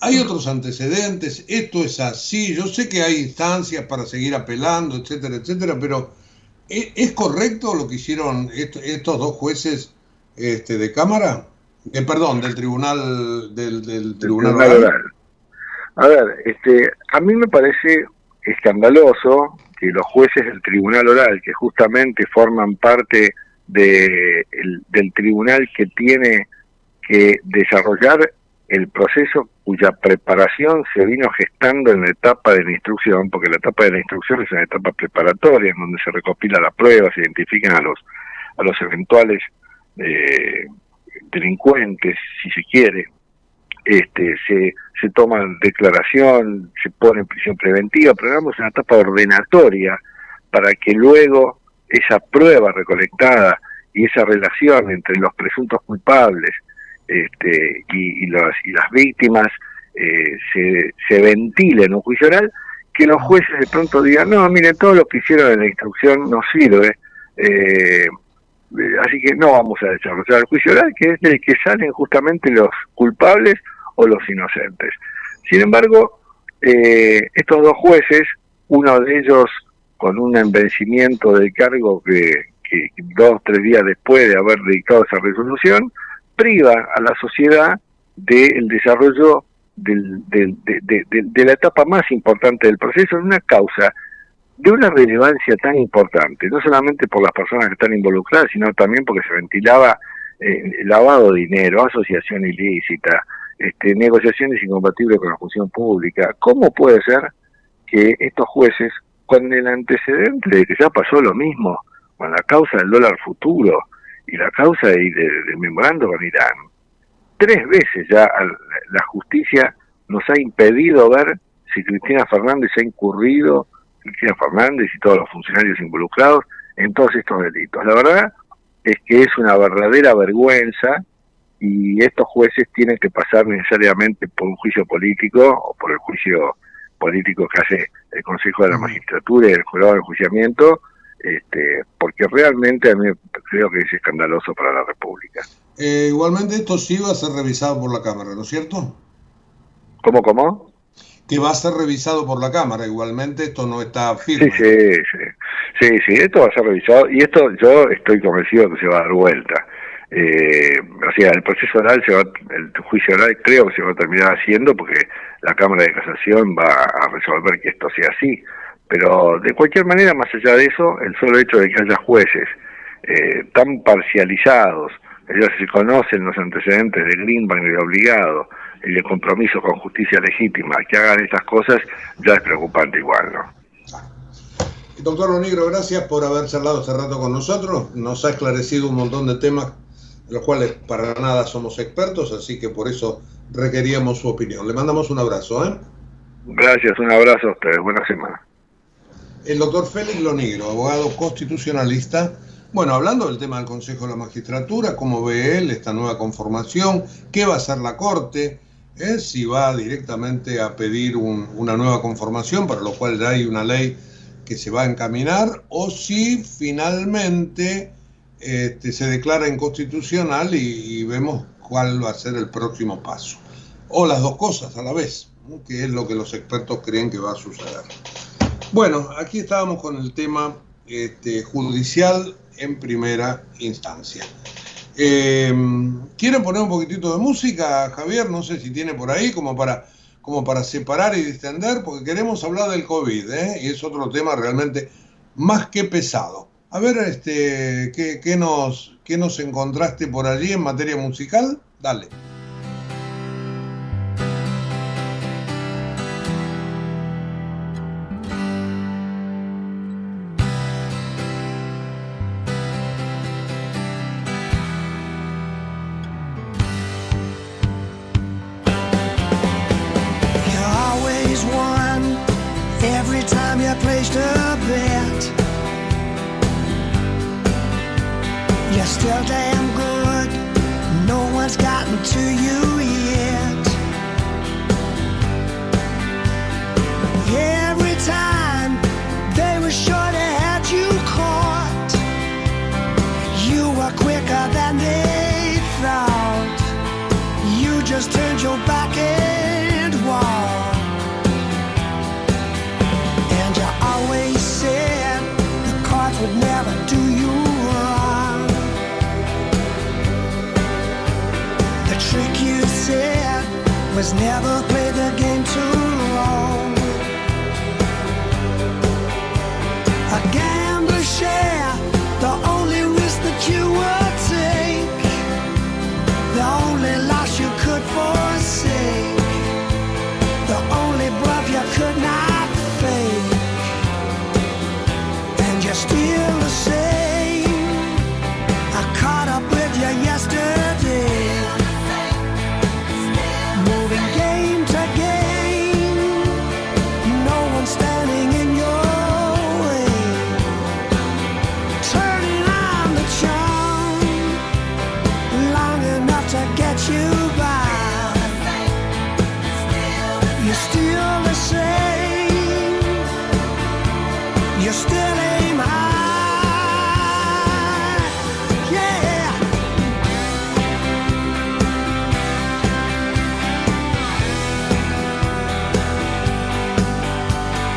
¿Hay otros antecedentes? ¿Esto es así? Yo sé que hay instancias para seguir apelando, etcétera, etcétera, pero ¿es correcto lo que hicieron estos dos jueces de Cámara? Perdón, del Tribunal del Tribunal Oral. A ver, a mí me parece escandaloso que los jueces del Tribunal Oral, que justamente forman parte del tribunal que tiene que desarrollar el proceso cuya preparación se vino gestando en la etapa de la instrucción, porque la etapa de la instrucción es una etapa preparatoria en donde se recopila la prueba, se identifican a los eventuales delincuentes, si se quiere, se toma declaración, se pone en prisión preventiva, pero digamos una etapa ordenatoria para que luego esa prueba recolectada y esa relación entre los presuntos culpables y las víctimas se ventile en un juicio oral, que los jueces de pronto digan: no, miren, todo lo que hicieron en la instrucción no sirve, así que no vamos a desarrollar el juicio oral, que es del que salen justamente los culpables o los inocentes. Sin embargo, estos dos jueces, uno de ellos con un envencimiento del cargo que 2 o 3 días después de haber dictado esa resolución, priva a la sociedad del desarrollo de la etapa más importante del proceso en una causa de una relevancia tan importante, no solamente por las personas que están involucradas, sino también porque se ventilaba lavado de dinero, asociación ilícita, negociaciones incompatibles con la función pública. ¿Cómo puede ser que estos jueces, con el antecedente de que ya pasó lo mismo con la causa del dólar futuro y la causa del memorando con Irán, 3 veces ya la justicia nos ha impedido ver si Cristina Fernández ha incurrido, Cristina Fernández y todos los funcionarios involucrados en todos estos delitos? La verdad es que es una verdadera vergüenza y estos jueces tienen que pasar necesariamente por un juicio político o por el juicio político que hace el Consejo de la Magistratura y el Jurado de Enjuiciamiento, porque realmente a mí creo que es escandaloso para la República. Igualmente esto sí va a ser revisado por la Cámara, ¿no es cierto? ¿Cómo? Que va a ser revisado por la Cámara, igualmente esto no está firme. Sí, esto va a ser revisado y esto yo estoy convencido que se va a dar vuelta. O sea, el proceso oral, el juicio oral creo que se va a terminar haciendo porque la Cámara de Casación va a resolver que esto sea así. Pero de cualquier manera, más allá de eso, el solo hecho de que haya jueces tan parcializados, ellos se conocen los antecedentes de Greenbank y de Obligado, y de compromiso con justicia legítima, que hagan estas cosas, ya es preocupante igual, ¿no? Doctor Lonigro, gracias por haber charlado este rato con nosotros. Nos ha esclarecido un montón de temas en los cuales para nada somos expertos, así que por eso requeríamos su opinión. Le mandamos un abrazo, ¿eh? Gracias, un abrazo a ustedes. Buena semana. El doctor Félix Lonigro, abogado constitucionalista. Bueno, hablando del tema del Consejo de la Magistratura, cómo ve él esta nueva conformación, qué va a hacer la Corte, si va directamente a pedir una nueva conformación, para lo cual ya hay una ley que se va a encaminar, o si finalmente se declara inconstitucional y vemos cuál va a ser el próximo paso. O las dos cosas a la vez, ¿no? Que es lo que los expertos creen que va a suceder. Bueno, aquí estábamos con el tema judicial en primera instancia. ¿Quieren poner un poquitito de música, Javier? No sé si tiene por ahí como para separar y distender, porque queremos hablar del COVID, y es otro tema realmente más que pesado. A ver, ¿qué nos encontraste por allí en materia musical? Dale. Placed a bet. You're still damn good. No one's gotten to you yet. Every time they were sure they had you caught, you were quicker than they thought. You just turned your back and walked. Always said the cards would never do you wrong. The trick you said was never play the game too long. A gambler's share, the only risk that you would take, the only loss you could forsake, the only bluff you could not fake. You're still the same. I caught up with you yesterday, moving game to game. No one's standing in your way. Turning on the charm long enough to get you by. You're still the same. You're still aim high, yeah.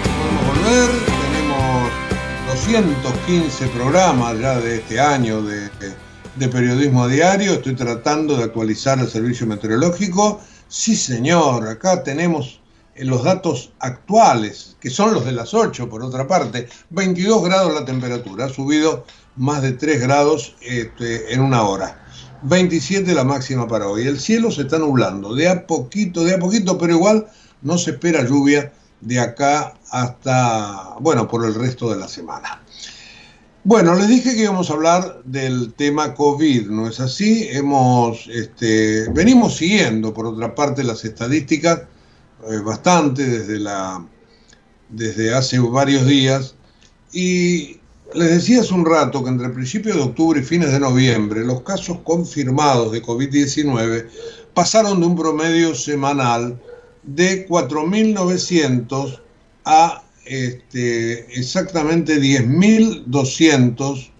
Podemos volver, tenemos 215 programas ya de este año de periodismo a diario. Estoy tratando de actualizar el servicio meteorológico. Sí, señor, acá tenemos los datos actuales, que son los de las 8, por otra parte. 22 grados la temperatura, ha subido más de 3 grados en una hora. 27 la máxima para hoy. El cielo se está nublando, de a poquito, pero igual no se espera lluvia de acá hasta, por el resto de la semana. Bueno, les dije que íbamos a hablar del tema COVID, ¿no es así? Venimos siguiendo, por otra parte, las estadísticas bastante desde hace varios días, y Les decía hace un rato que entre principios de octubre y fines de noviembre los casos confirmados de COVID-19 pasaron de un promedio semanal de 4.900 a exactamente 10.200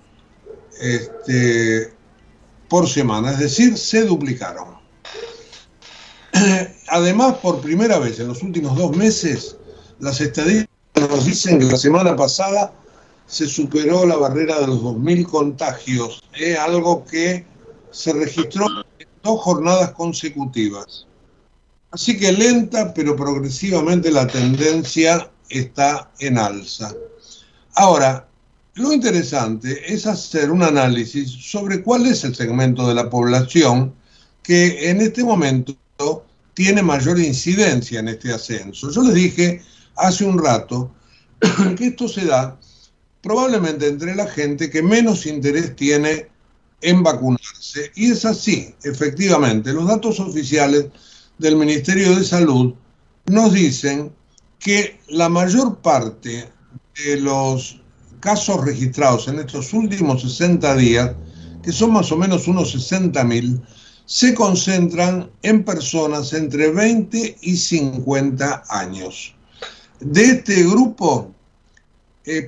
por semana, es decir, se duplicaron. Además, por primera vez en los últimos 2 meses, las estadísticas nos dicen que la semana pasada se superó la barrera de los 2.000 contagios, algo que se registró en 2 jornadas consecutivas. Así que lenta pero progresivamente la tendencia está en alza. Ahora, lo interesante es hacer un análisis sobre cuál es el segmento de la población que en este momento tiene mayor incidencia en este ascenso. Yo les dije hace un rato que esto se da probablemente entre la gente que menos interés tiene en vacunarse. Y es así, efectivamente. Los datos oficiales del Ministerio de Salud nos dicen que la mayor parte de los casos registrados en estos últimos 60 días, que son más o menos unos 60.000, se concentran en personas entre 20 y 50 años. De este grupo,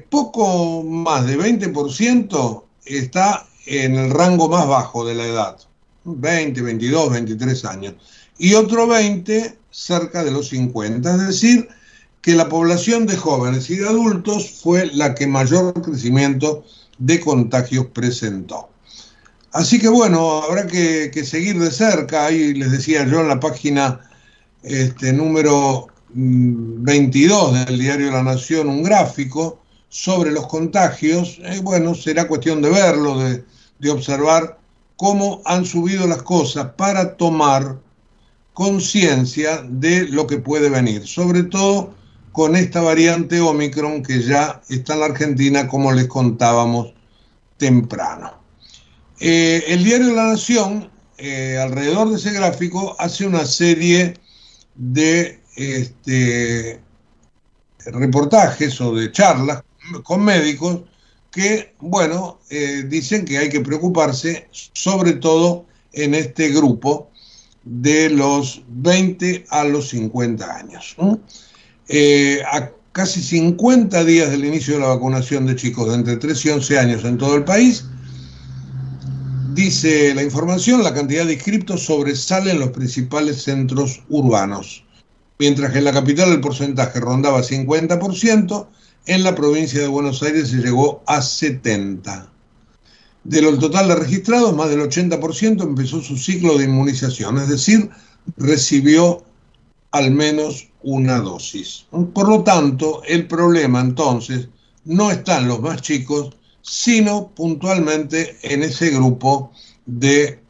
poco más de 20% está en el rango más bajo de la edad, 20, 22, 23 años, y otro 20 cerca de los 50, es decir, que la población de jóvenes y de adultos fue la que mayor crecimiento de contagios presentó. Así que bueno, habrá que seguir de cerca. Ahí les decía yo en la página número 22 del diario La Nación un gráfico sobre los contagios. Bueno, será cuestión de verlo, de observar cómo han subido las cosas para tomar conciencia de lo que puede venir, sobre todo con esta variante Omicron que ya está en la Argentina, como les contábamos temprano. El diario La Nación, alrededor de ese gráfico, hace una serie de reportajes o de charlas con médicos que, bueno, dicen que hay que preocuparse, sobre todo en este grupo de los 20 a los 50 años. A casi 50 días del inicio de la vacunación de chicos de entre 3 y 11 años en todo el país, dice la información, la cantidad de inscriptos sobresale en los principales centros urbanos, mientras que en la capital el porcentaje rondaba 50%, en la provincia de Buenos Aires se llegó a 70%. Del total de registrados, más del 80% empezó su ciclo de inmunización, es decir, recibió al menos una dosis. Por lo tanto, el problema entonces no está en los más chicos, sino puntualmente en ese grupo de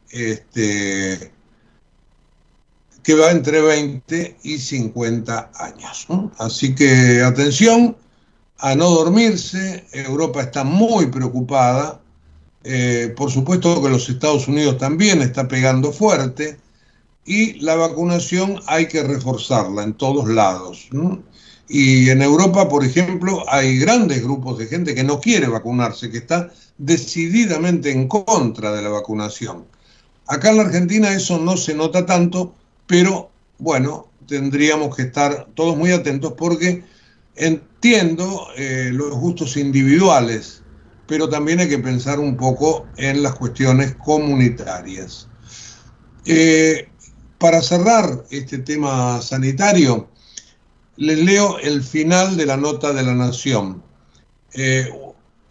que va entre 20 y 50 años. Así que atención a no dormirse. Europa está muy preocupada. Por supuesto que los Estados Unidos también está pegando fuerte, y la vacunación hay que reforzarla en todos lados. Y en Europa, por ejemplo, hay grandes grupos de gente que no quiere vacunarse, que está decididamente en contra de la vacunación. Acá en la Argentina eso no se nota tanto, pero bueno, tendríamos que estar todos muy atentos porque entiendo los gustos individuales, pero también hay que pensar un poco en las cuestiones comunitarias. Para cerrar este tema sanitario, les leo el final de la nota de La Nación.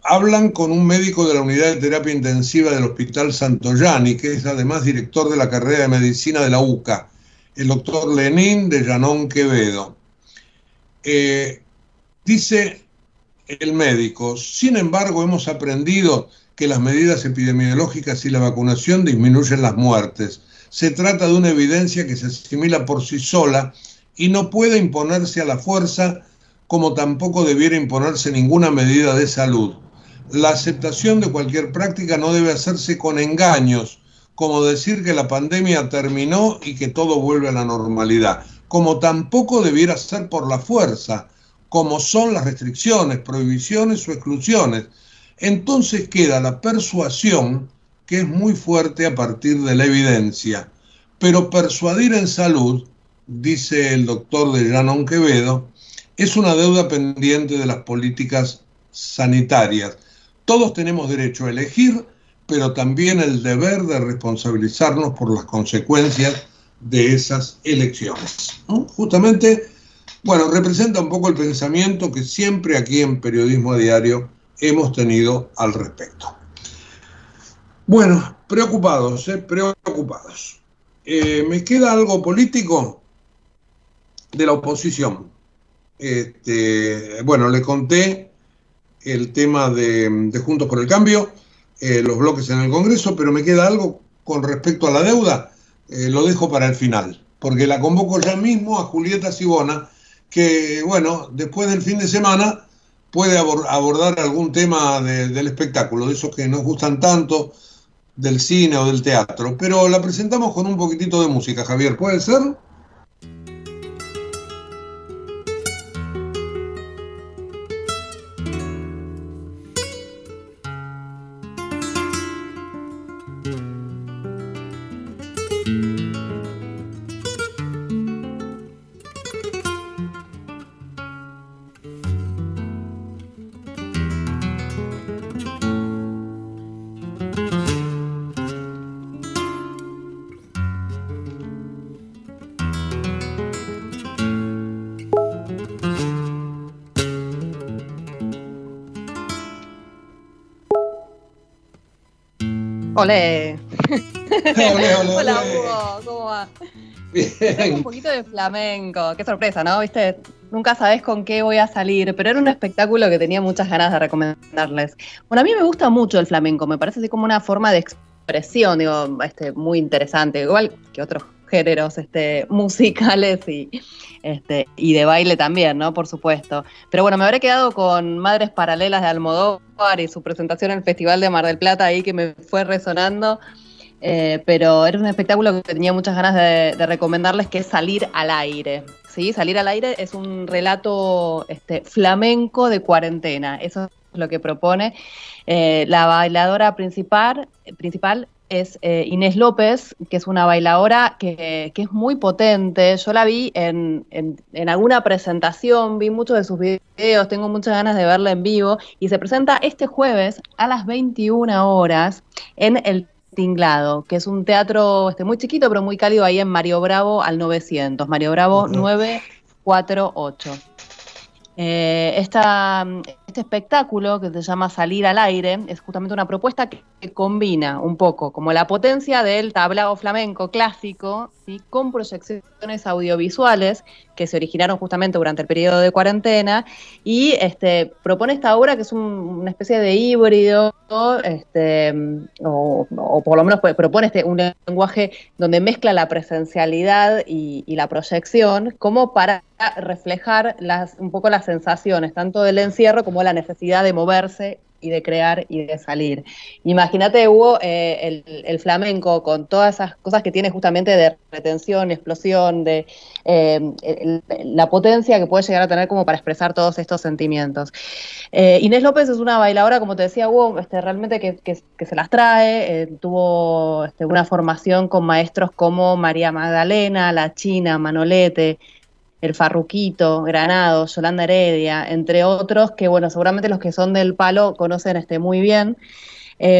Hablan con un médico de la unidad de terapia intensiva del Hospital Santoyani, que es además director de la carrera de medicina de la UCA, el doctor Lenín de Llanón Quevedo. Dice el médico: sin embargo, hemos aprendido que las medidas epidemiológicas y la vacunación disminuyen las muertes. Se trata de una evidencia que se asimila por sí sola y no puede imponerse a la fuerza, como tampoco debiera imponerse ninguna medida de salud. La aceptación de cualquier práctica no debe hacerse con engaños, como decir que la pandemia terminó y que todo vuelve a la normalidad, como tampoco debiera ser por la fuerza, como son las restricciones, prohibiciones o exclusiones. Entonces queda la persuasión, que es muy fuerte a partir de la evidencia. Pero persuadir en salud, dice el doctor de Llanon Quevedo, es una deuda pendiente de las políticas sanitarias. Todos tenemos derecho a elegir, pero también el deber de responsabilizarnos por las consecuencias de esas elecciones, ¿no? Justamente, bueno, representa un poco el pensamiento que siempre aquí en Periodismo a Diario hemos tenido al respecto. Bueno, preocupados. Me queda algo político de la oposición. Bueno, le conté el tema de Juntos por el Cambio, los bloques en el Congreso, pero me queda algo con respecto a la deuda. Lo dejo para el final, porque la convoco ya mismo a Julieta Sibona, que, bueno, después del fin de semana puede abordar algún tema del espectáculo, de esos que nos gustan tanto, del cine o del teatro. Pero la presentamos con un poquitito de música, Javier, ¿puede ser? Olé. Olé. Hola, Hugo, ¿cómo va? Bien. Tengo un poquito de flamenco, qué sorpresa, ¿no? ¿Viste? Nunca sabés con qué voy a salir, pero era un espectáculo que tenía muchas ganas de recomendarles. Bueno, a mí me gusta mucho el flamenco, me parece así como una forma de expresión, digo, muy interesante, igual que otros géneros musicales y de baile también, ¿no? Por supuesto. Pero bueno, me habré quedado con Madres Paralelas de Almodóvar y su presentación en el Festival de Mar del Plata ahí que me fue resonando. Pero era un espectáculo que tenía muchas ganas de recomendarles, que es Salir al Aire. ¿Sí? Salir al Aire es un relato flamenco de cuarentena. Eso es lo que propone. La bailadora principal es Inés López, que es una bailadora que es muy potente. Yo la vi en alguna presentación, vi muchos de sus videos, tengo muchas ganas de verla en vivo, y se presenta este jueves a las 21 horas en el Tinglado, que es un teatro muy chiquito pero muy cálido ahí en Mario Bravo al 900, Mario Bravo 948. Este espectáculo, que se llama Salir al Aire, es justamente una propuesta que combina un poco como la potencia del tablao flamenco clásico, ¿sí?, con proyecciones audiovisuales que se originaron justamente durante el periodo de cuarentena, y propone esta obra que es una especie de híbrido, o por lo menos propone un lenguaje donde mezcla la presencialidad y la proyección, como para reflejar un poco las sensaciones, tanto del encierro como la necesidad de moverse y de crear y de salir. Imagínate, Hugo, el flamenco con todas esas cosas que tiene justamente de retención, explosión, de la potencia que puede llegar a tener como para expresar todos estos sentimientos. Inés López es una bailadora, como te decía, Hugo, realmente que se las trae. Tuvo una formación con maestros como María Magdalena, La China, Manolete, El Farruquito, Granados, Yolanda Heredia, entre otros, que bueno, seguramente los que son del palo conocen muy bien.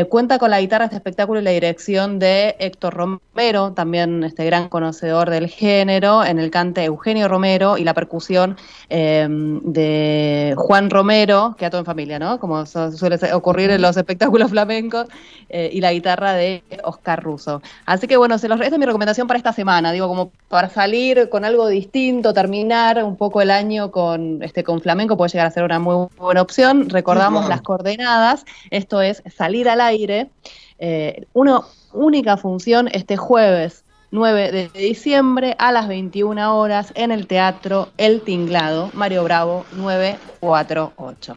Cuenta con la guitarra de este espectáculo y la dirección de Héctor Romero, también gran conocedor del género, en el cante Eugenio Romero, y la percusión de Juan Romero, que a todo en familia, ¿no? Como suele ocurrir en los espectáculos flamencos, y la guitarra de Oscar Russo. Así que bueno, esta es mi recomendación para esta semana, digo, como para salir con algo distinto, terminar un poco el año con flamenco, puede llegar a ser una muy buena opción. Recordamos las coordenadas, esto es Salir al Aire, una única función este jueves 9 de diciembre a las 21 horas en el Teatro El Tinglado, Mario Bravo 948.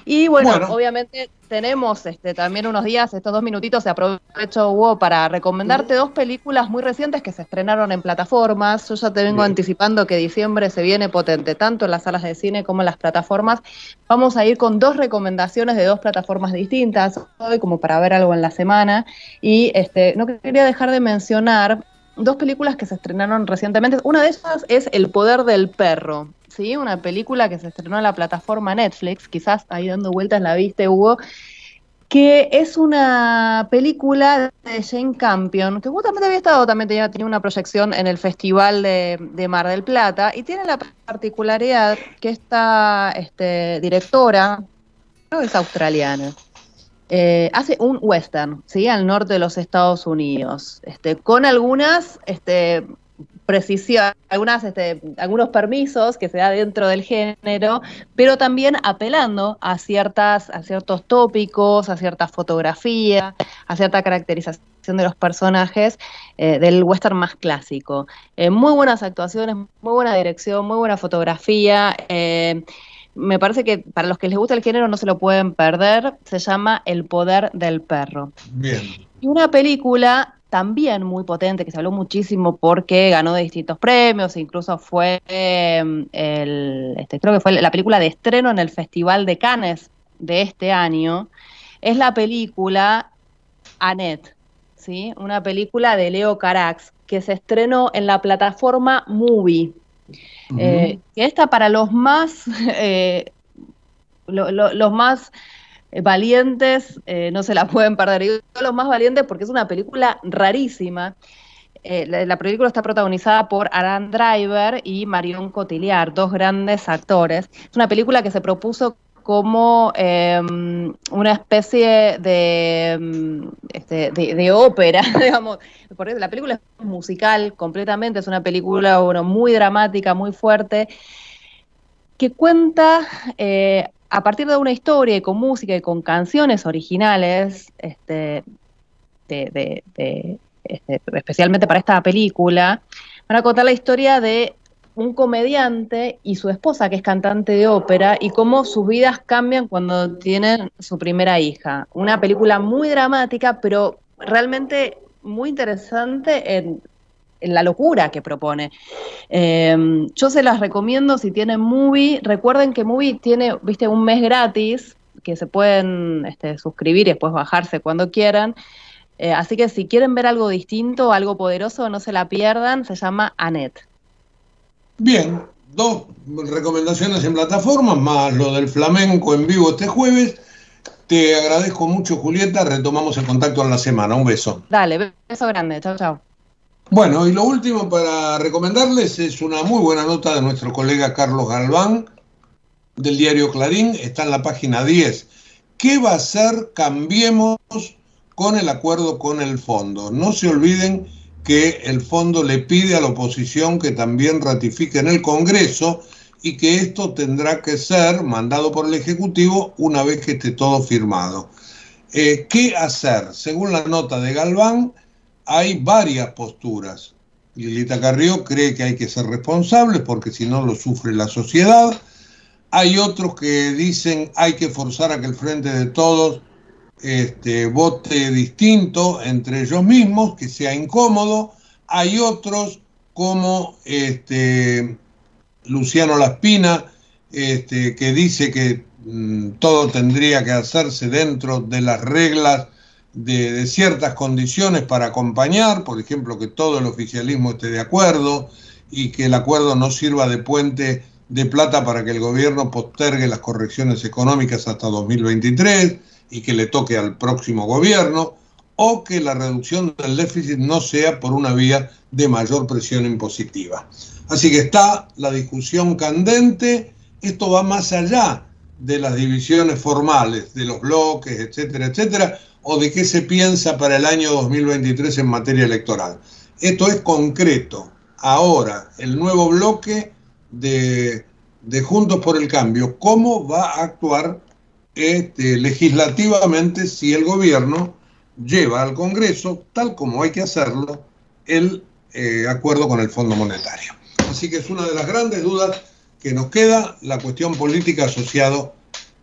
Y bueno, obviamente tenemos también unos días, estos 2 minutitos, aprovecho, Hugo, para recomendarte 2 películas muy recientes que se estrenaron en plataformas. Yo ya te vengo anticipando que diciembre se viene potente, tanto en las salas de cine como en las plataformas. Vamos a ir con 2 recomendaciones de 2 plataformas distintas hoy, como para ver algo en la semana. Y no quería dejar de mencionar 2 películas que se estrenaron recientemente. Una de ellas es El poder del perro, ¿sí? Una película que se estrenó en la plataforma Netflix, quizás ahí dando vueltas la viste, Hugo, que es una película de Jane Campion, que justamente había estado, también tenía una proyección en el Festival de Mar del Plata, y tiene la particularidad que esta directora, creo que es australiana, hace un western, ¿sí? Al norte de los Estados Unidos, con algunas precisiones, algunos permisos que se da dentro del género, pero también apelando a ciertos tópicos, a cierta fotografía, a cierta caracterización de los personajes del western más clásico. Muy buenas actuaciones, muy buena dirección, muy buena fotografía. Me parece que para los que les gusta el género no se lo pueden perder. Se llama El poder del perro. Bien. Y una película también muy potente, que se habló muchísimo porque ganó de distintos premios, incluso fue creo que fue la película de estreno en el Festival de Cannes de este año, es la película Annette, ¿sí? Una película de Leo Carax, que se estrenó en la plataforma Movie. Que esta para los más los más valientes no se la pueden perder. Y digo los más valientes porque es una película rarísima. La película está protagonizada por Adam Driver y Marion Cotillard, 2 grandes actores. Es una película que se propuso como una especie de ópera, digamos. Porque la película es musical completamente, es una película muy dramática, muy fuerte, que cuenta a partir de una historia y con música y con canciones originales, especialmente para esta película, van a contar la historia de un comediante y su esposa, que es cantante de ópera, y cómo sus vidas cambian cuando tienen su primera hija. Una película muy dramática, pero realmente muy interesante en la locura que propone. Yo se las recomiendo si tienen Movie. Recuerden que Movie tiene, un mes gratis, que se pueden suscribir y después bajarse cuando quieran. Así que si quieren ver algo distinto, algo poderoso, no se la pierdan. Se llama Annette. Bien, 2 recomendaciones en plataformas, más lo del flamenco en vivo este jueves. Te agradezco mucho, Julieta. Retomamos el contacto en la semana. Un beso. Dale, beso grande. Chau, chau. Bueno, y lo último para recomendarles es una muy buena nota de nuestro colega Carlos Galván, del diario Clarín. Está en la página 10. ¿Qué va a hacer Cambiemos con el acuerdo con el fondo? No se olviden que el fondo le pide a la oposición que también ratifique en el Congreso y que esto tendrá que ser mandado por el Ejecutivo una vez que esté todo firmado. ¿Qué hacer? Según la nota de Galván, hay varias posturas. Lilita Carrió cree que hay que ser responsables porque si no lo sufre la sociedad. Hay otros que dicen hay que forzar a que el Frente de Todos vote distinto entre ellos mismos, que sea incómodo. Hay otros como Luciano Laspina, que dice que todo tendría que hacerse dentro de las reglas de ciertas condiciones para acompañar, por ejemplo, que todo el oficialismo esté de acuerdo y que el acuerdo no sirva de puente de plata para que el gobierno postergue las correcciones económicas hasta 2023 y que le toque al próximo gobierno, o que la reducción del déficit no sea por una vía de mayor presión impositiva. Así que está la discusión candente. Esto va más allá de las divisiones formales, de los bloques, etcétera, etcétera, o de qué se piensa para el año 2023 en materia electoral. Esto es concreto. Ahora, el nuevo bloque de Juntos por el Cambio, ¿cómo va a actuar legislativamente si el gobierno lleva al Congreso, tal como hay que hacerlo, el acuerdo con el Fondo Monetario? Así que es una de las grandes dudas que nos queda, la cuestión política asociada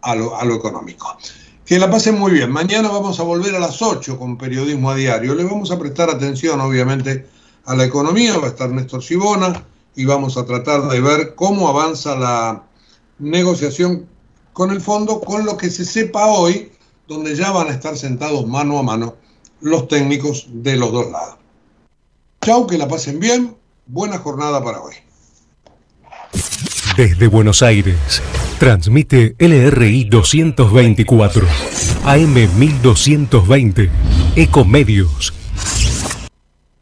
a lo económico. Que la pasen muy bien. Mañana vamos a volver a las 8 con Periodismo a Diario. Le vamos a prestar atención, obviamente, a la economía. Va a estar Néstor Sibona y vamos a tratar de ver cómo avanza la negociación con el fondo, con lo que se sepa hoy, donde ya van a estar sentados mano a mano los técnicos de los dos lados. Chau, que la pasen bien. Buena jornada para hoy. Desde Buenos Aires, transmite LRI 224, AM 1220, Ecomedios.